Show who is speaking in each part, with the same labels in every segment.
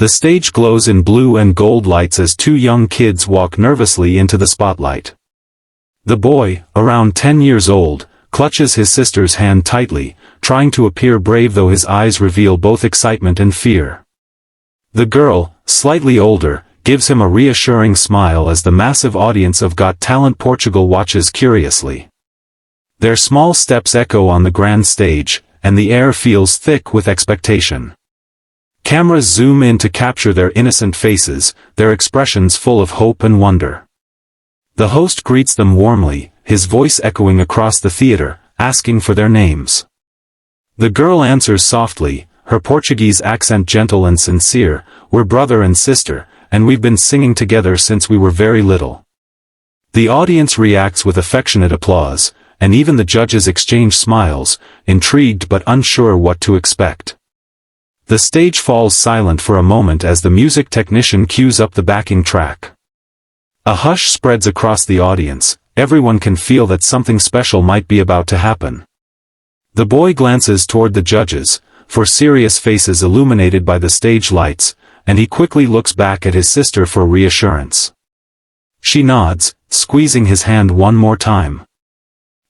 Speaker 1: The stage glows in blue and gold lights as two young kids walk nervously into the spotlight. The boy, around 10 years old, clutches his sister's hand tightly, trying to appear brave though his eyes reveal both excitement and fear. The girl, slightly older, gives him a reassuring smile as the massive audience of Got Talent Portugal watches curiously. Their small steps echo on the grand stage, and the air feels thick with expectation. Cameras zoom in to capture their innocent faces, their expressions full of hope and wonder. The host greets them warmly, his voice echoing across the theater, asking for their names. The girl answers softly, her Portuguese accent gentle and sincere, "We're brother and sister, and we've been singing together since we were very little." The audience reacts with affectionate applause, and even the judges exchange smiles, intrigued but unsure what to expect. The stage falls silent for a moment as the music technician cues up the backing track. A hush spreads across the audience, everyone can feel that something special might be about to happen. The boy glances toward the judges, for serious faces illuminated by the stage lights, and he quickly looks back at his sister for reassurance. She nods, squeezing his hand one more time.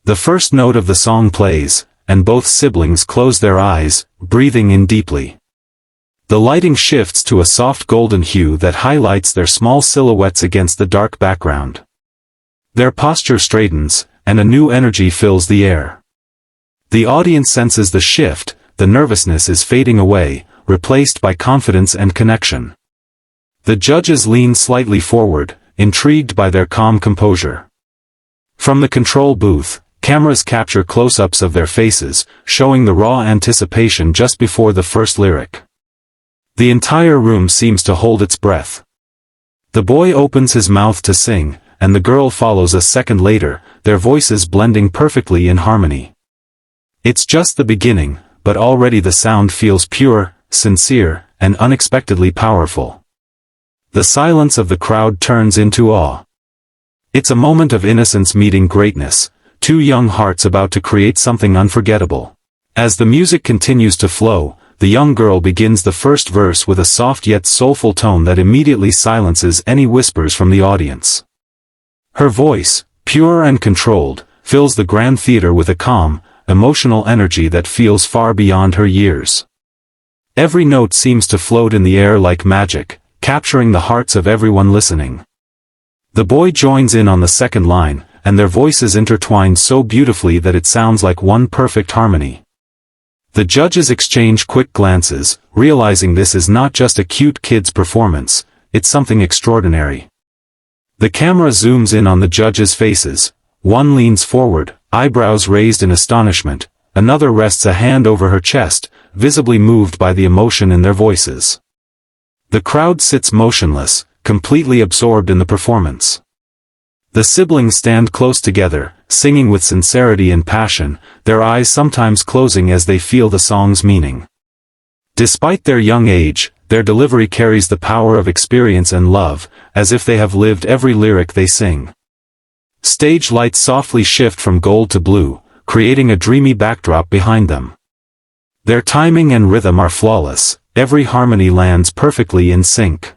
Speaker 1: The first note of the song plays, and both siblings close their eyes, breathing in deeply. The lighting shifts to a soft golden hue that highlights their small silhouettes against the dark background. Their posture straightens, and a new energy fills the air. The audience senses the shift, the nervousness is fading away, replaced by confidence and connection. The judges lean slightly forward, intrigued by their calm composure. From the control booth, cameras capture close-ups of their faces, showing the raw anticipation just before the first lyric. The entire room seems to hold its breath. The boy opens his mouth to sing, and the girl follows a second later, their voices blending perfectly in harmony. It's just the beginning, but already the sound feels pure, sincere, and unexpectedly powerful. The silence of the crowd turns into awe. It's a moment of innocence meeting greatness, two young hearts about to create something unforgettable. As the music continues to flow, the young girl begins the first verse with a soft yet soulful tone that immediately silences any whispers from the audience. Her voice, pure and controlled, fills the grand theater with a calm, emotional energy that feels far beyond her years. Every note seems to float in the air like magic, capturing the hearts of everyone listening. The boy joins in on the second line, and their voices intertwine so beautifully that it sounds like one perfect harmony. The judges exchange quick glances, realizing this is not just a cute kid's performance, it's something extraordinary. The camera zooms in on the judges' faces. One leans forward, eyebrows raised in astonishment, another rests a hand over her chest, visibly moved by the emotion in their voices. The crowd sits motionless, completely absorbed in the performance. The siblings stand close together, singing with sincerity and passion, their eyes sometimes closing as they feel the song's meaning. Despite their young age, their delivery carries the power of experience and love, as if they have lived every lyric they sing. Stage lights softly shift from gold to blue, creating a dreamy backdrop behind them. Their timing and rhythm are flawless, every harmony lands perfectly in sync.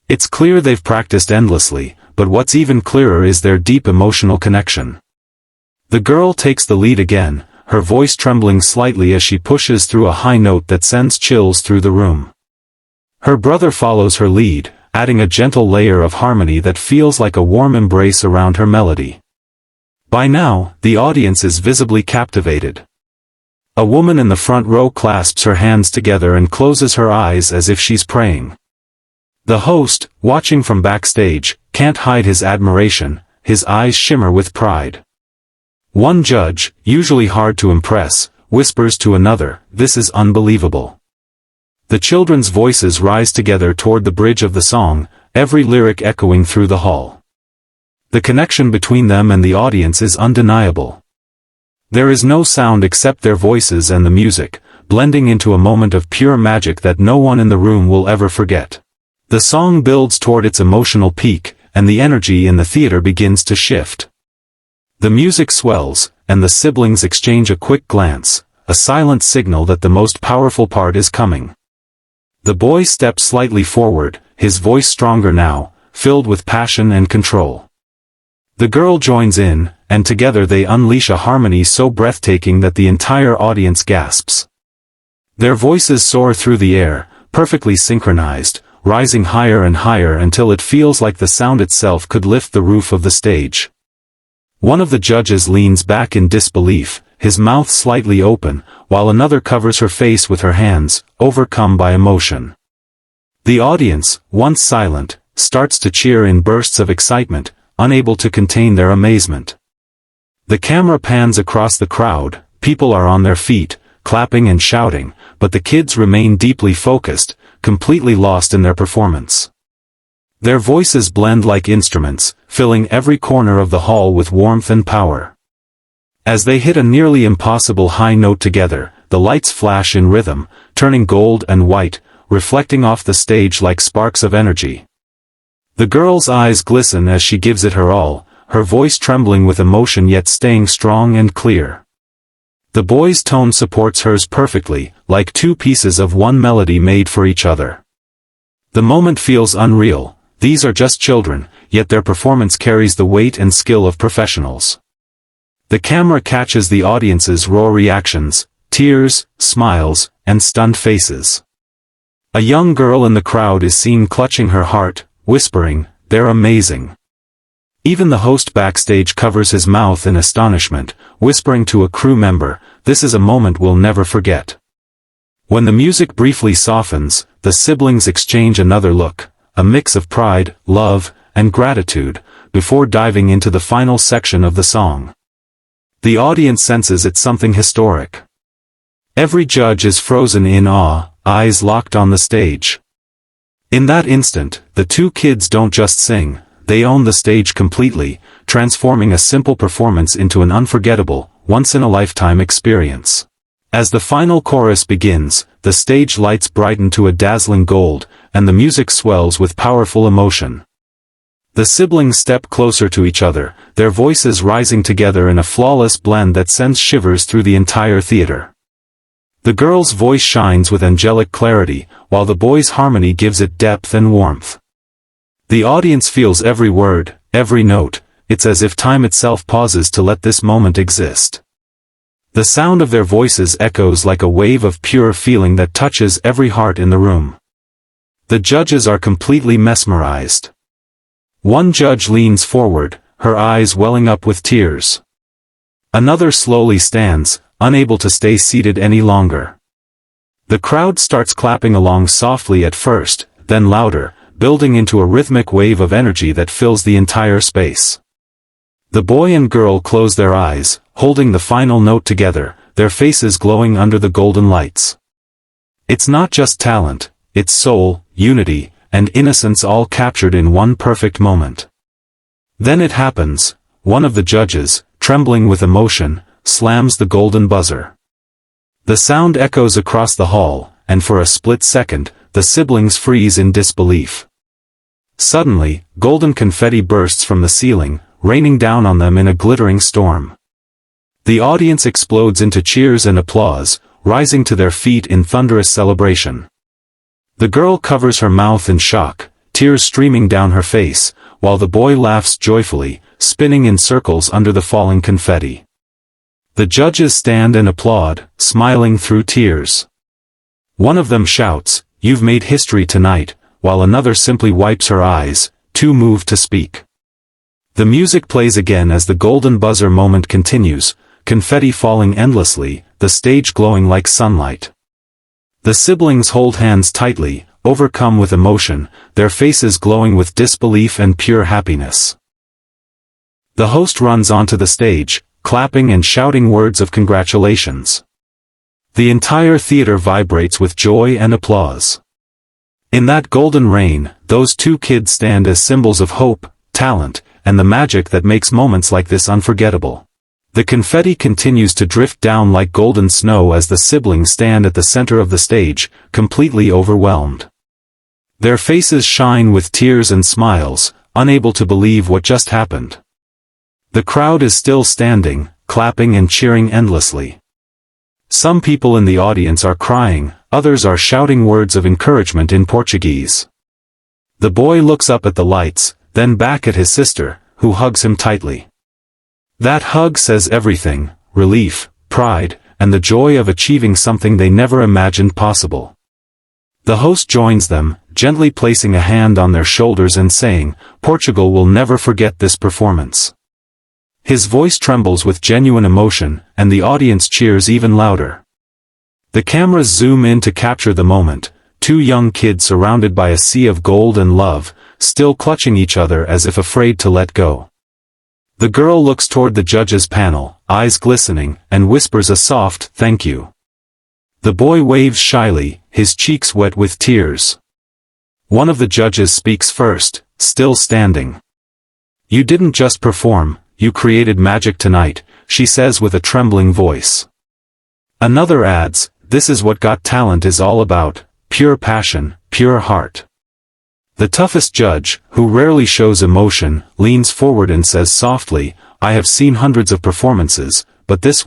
Speaker 1: It's clear they've practiced endlessly, but what's even clearer is their deep emotional connection. The girl takes the lead again, her voice trembling slightly as she pushes through a high note that sends chills through the room. Her brother follows her lead, adding a gentle layer of harmony that feels like a warm embrace around her melody. By now, the audience is visibly captivated. A woman in the front row clasps her hands together and closes her eyes as if she's praying. The host, watching from backstage, can't hide his admiration, his eyes shimmer with pride. One judge, usually hard to impress, whispers to another, "This is unbelievable." The children's voices rise together toward the bridge of the song, every lyric echoing through the hall. The connection between them and the audience is undeniable. There is no sound except their voices and the music, blending into a moment of pure magic that no one in the room will ever forget. The song builds toward its emotional peak, and the energy in the theater begins to shift. The music swells, and the siblings exchange a quick glance, a silent signal that the most powerful part is coming. The boy steps slightly forward, his voice stronger now, filled with passion and control. The girl joins in, and together they unleash a harmony so breathtaking that the entire audience gasps. Their voices soar through the air, perfectly synchronized, rising higher and higher until it feels like the sound itself could lift the roof of the stage. One of the judges leans back in disbelief, his mouth slightly open, while another covers her face with her hands, overcome by emotion. The audience, once silent, starts to cheer in bursts of excitement, unable to contain their amazement. The camera pans across the crowd, people are on their feet, clapping and shouting, but the kids remain deeply focused, completely lost in their performance. Their voices blend like instruments, filling every corner of the hall with warmth and power. As they hit a nearly impossible high note together, the lights flash in rhythm, turning gold and white, reflecting off the stage like sparks of energy. The girl's eyes glisten as she gives it her all, her voice trembling with emotion yet staying strong and clear. The boy's tone supports hers perfectly, like two pieces of one melody made for each other. The moment feels unreal. These are just children, yet their performance carries the weight and skill of professionals. The camera catches the audience's raw reactions, tears, smiles, and stunned faces. A young girl in the crowd is seen clutching her heart, whispering, "They're amazing." Even the host backstage covers his mouth in astonishment, whispering to a crew member, "This is a moment we'll never forget." When the music briefly softens, the siblings exchange another look, a mix of pride, love, and gratitude, before diving into the final section of the song. The audience senses it's something historic. Every judge is frozen in awe, eyes locked on the stage. In that instant, the two kids don't just sing, they own the stage completely, transforming a simple performance into an unforgettable, once-in-a-lifetime experience. As the final chorus begins, the stage lights brighten to a dazzling gold, and the music swells with powerful emotion. The siblings step closer to each other, their voices rising together in a flawless blend that sends shivers through the entire theater. The girl's voice shines with angelic clarity, while the boy's harmony gives it depth and warmth. The audience feels every word, every note, it's as if time itself pauses to let this moment exist. The sound of their voices echoes like a wave of pure feeling that touches every heart in the room. The judges are completely mesmerized. One judge leans forward, her eyes welling up with tears. Another slowly stands, unable to stay seated any longer. The crowd starts clapping along softly at first, then louder, building into a rhythmic wave of energy that fills the entire space. The boy and girl close their eyes, holding the final note together, their faces glowing under the golden lights. It's not just talent, it's soul, unity, and innocence all captured in one perfect moment. Then it happens, one of the judges, trembling with emotion, slams the golden buzzer. The sound echoes across the hall, and for a split second, the siblings freeze in disbelief. Suddenly, golden confetti bursts from the ceiling, raining down on them in a glittering storm. The audience explodes into cheers and applause, rising to their feet in thunderous celebration. The girl covers her mouth in shock, tears streaming down her face, while the boy laughs joyfully, spinning in circles under the falling confetti. The judges stand and applaud, smiling through tears. One of them shouts, "You've made history tonight," while another simply wipes her eyes, too moved to speak. The music plays again as the golden buzzer moment continues, confetti falling endlessly, the stage glowing like sunlight. The siblings hold hands tightly, overcome with emotion, their faces glowing with disbelief and pure happiness. The host runs onto the stage, clapping and shouting words of congratulations. The entire theater vibrates with joy and applause. In that golden rain, those two kids stand as symbols of hope, talent, and the magic that makes moments like this unforgettable. The confetti continues to drift down like golden snow as the siblings stand at the center of the stage, completely overwhelmed. Their faces shine with tears and smiles, unable to believe what just happened. The crowd is still standing, clapping and cheering endlessly. Some people in the audience are crying, others are shouting words of encouragement in Portuguese. The boy looks up at the lights, then back at his sister, who hugs him tightly. That hug says everything: relief, pride, and the joy of achieving something they never imagined possible. The host joins them, gently placing a hand on their shoulders and saying, "Portugal will never forget this performance." His voice trembles with genuine emotion, and the audience cheers even louder. The cameras zoom in to capture the moment, two young kids surrounded by a sea of gold and love, still clutching each other as if afraid to let go. The girl looks toward the judges' panel, eyes glistening, and whispers a soft "thank you." The boy waves shyly, his cheeks wet with tears. One of the judges speaks first, still standing. "You didn't just perform, you created magic tonight," she says with a trembling voice. Another adds, "This is what Got Talent is all about, pure passion, pure heart." The toughest judge, who rarely shows emotion, leans forward and says softly, "I have seen hundreds of performances, but this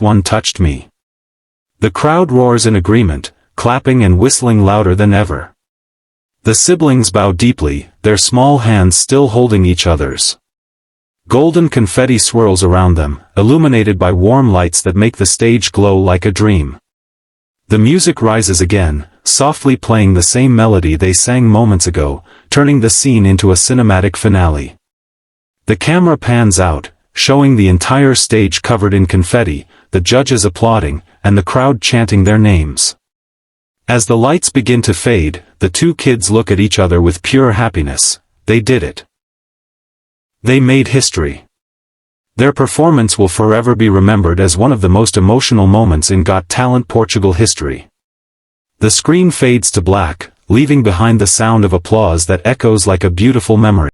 Speaker 1: one touched me." The crowd roars in agreement, clapping and whistling louder than ever. The siblings bow deeply, their small hands still holding each other's. Golden confetti swirls around them, illuminated by warm lights that make the stage glow like a dream. The music rises again, softly playing the same melody they sang moments ago, turning the scene into a cinematic finale. The camera pans out, showing the entire stage covered in confetti, the judges applauding, and the crowd chanting their names. As the lights begin to fade, the two kids look at each other with pure happiness. They did it. They made history. Their performance will forever be remembered as one of the most emotional moments in Got Talent Portugal history. The screen fades to black, leaving behind the sound of applause that echoes like a beautiful memory.